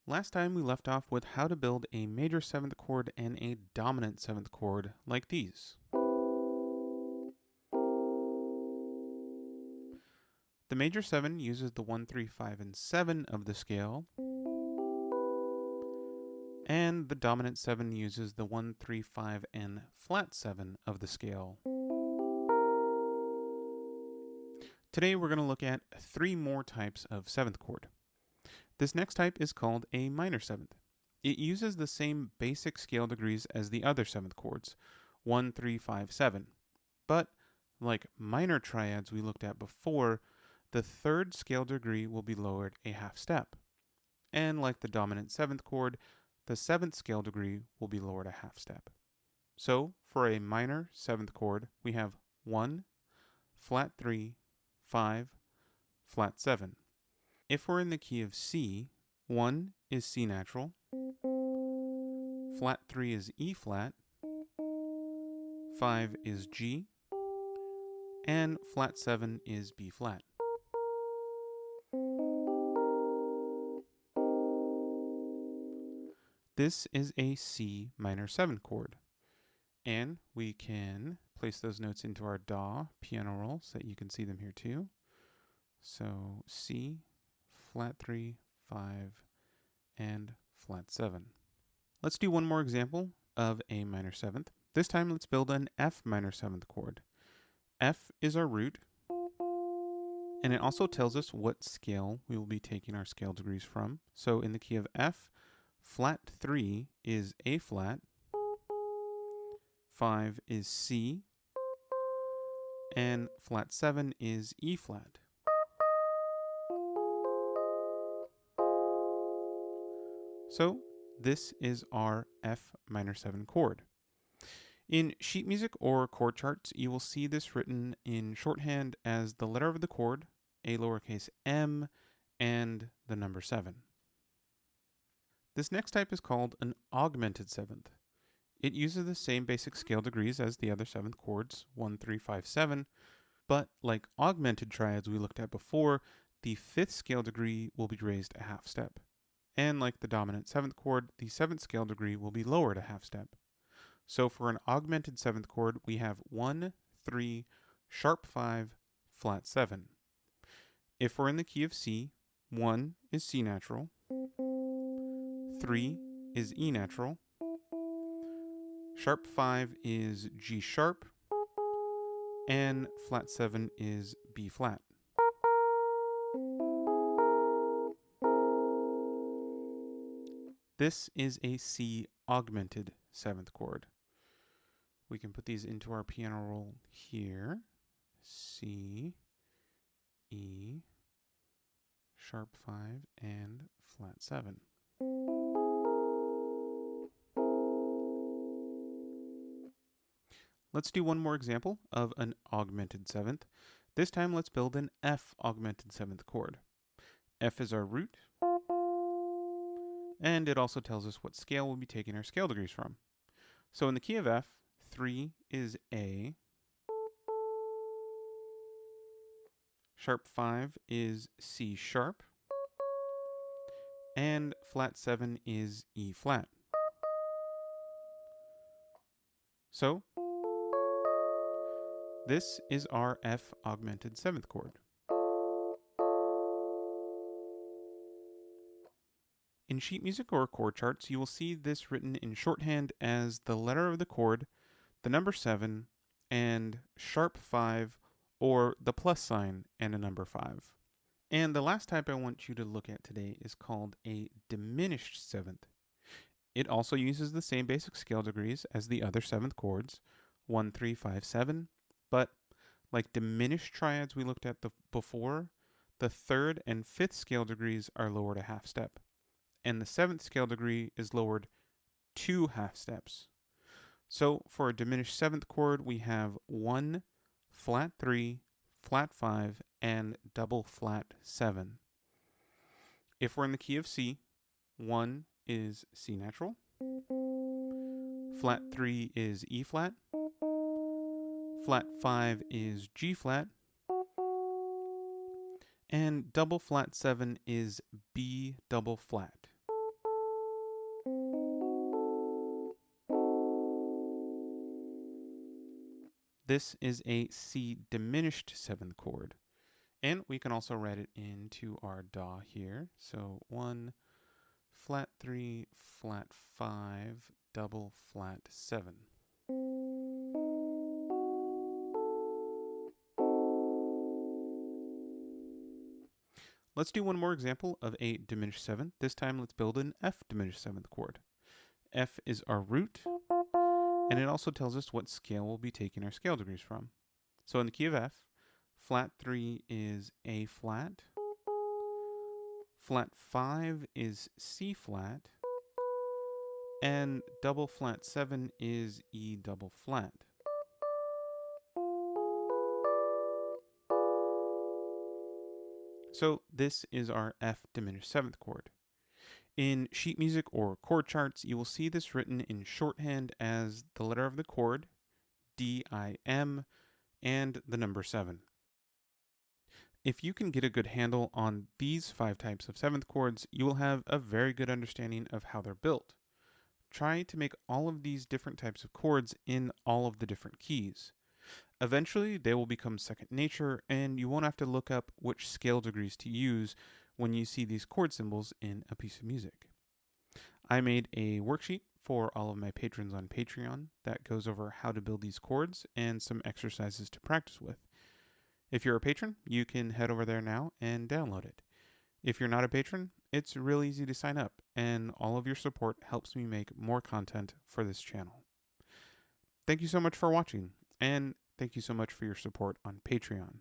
Last time we left off with how to build a major 7th chord and a dominant 7th chord like these. The major 7 uses the 1, 3, 5, and 7 of the scale, and the dominant 7 uses the 1, 3, 5, and flat 7 of the scale. Today we're going to look at 3 more types of 7th chord. This next type is called a minor 7th. It uses the same basic scale degrees as the other 7th chords, 1, 3, 5, 7. But, like minor triads we looked at before, the third scale degree will be lowered a half step. And like the dominant 7th chord, the 7th scale degree will be lowered a half step. So, for a minor 7th chord, we have 1, flat 3, 5, flat 7. If we're in the key of C, 1 is C natural, flat 3 is E flat, 5 is G, and flat 7 is B flat. This is a C minor 7 chord, and we can place those notes into our DAW piano roll so that you can see them here too. So C, flat 3, 5, and flat 7. Let's do one more example of a minor 7th. This time let's build an F minor 7th chord. F is our root, and it also tells us what scale we will be taking our scale degrees from. So in the key of F, flat 3 is A flat, 5 is C, and flat 7 is E flat. So this is our F minor 7 chord. In sheet music or chord charts, you will see this written in shorthand as the letter of the chord, a lowercase m, and the number 7. This next type is called an augmented 7th. It uses the same basic scale degrees as the other 7th chords, 1, 3, 5, 7, but like augmented triads we looked at before, the 5th scale degree will be raised a half step. And like the dominant 7th chord, the 7th scale degree will be lowered a half step. So for an augmented 7th chord, we have 1, 3, sharp 5, flat 7. If we're in the key of C, 1 is C natural, 3 is E natural, sharp 5 is G sharp, and flat 7 is B flat. This is a C augmented 7th chord. We can put these into our piano roll here. C, E, sharp 5, and flat 7. Let's do one more example of an augmented 7th. This time let's build an F augmented 7th chord. F is our root, and it also tells us what scale we'll be taking our scale degrees from. So in the key of F, 3 is A, sharp 5 is C sharp, and flat 7 is E flat. So this is our F augmented 7th chord. In sheet music or chord charts, you will see this written in shorthand as the letter of the chord, the number 7, and sharp 5, or the plus sign and a number 5. And the last type I want you to look at today is called a diminished 7th. It also uses the same basic scale degrees as the other 7th chords, 1, 3, 5, 7, but like diminished triads we looked at before, the 3rd and 5th scale degrees are lowered a half step, and the 7th scale degree is lowered 2 half steps. So for a diminished 7th chord, we have 1, flat 3, flat 5, and double flat 7. If we're in the key of C, 1 is C natural, flat 3 is E flat, flat 5 is G flat, and double flat 7 is B double flat. This is a C diminished 7th chord. And we can also write it into our DAW here. So 1, flat 3, flat 5, double flat 7. Let's do one more example of a diminished 7th. This time let's build an F diminished 7th chord. F is our root, and it also tells us what scale we'll be taking our scale degrees from. So in the key of F, flat 3 is A flat, flat 5 is C flat, and double flat 7 is E double flat. So this is our F diminished 7th chord. In sheet music or chord charts, you will see this written in shorthand as the letter of the chord, D-I-M, and the number 7. If you can get a good handle on these 5 types of 7th chords, you will have a very good understanding of how they're built. Try to make all of these different types of chords in all of the different keys. Eventually, they will become second nature, and you won't have to look up which scale degrees to use when you see these chord symbols in a piece of music. I made a worksheet for all of my patrons on Patreon that goes over how to build these chords and some exercises to practice with. If you're a patron, you can head over there now and download it. If you're not a patron, it's real easy to sign up, and all of your support helps me make more content for this channel. Thank you so much for watching, and thank you so much for your support on Patreon.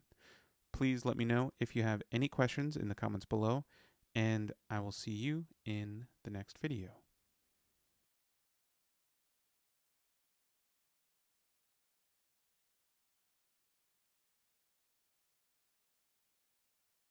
Please let me know if you have any questions in the comments below, and I will see you in the next video.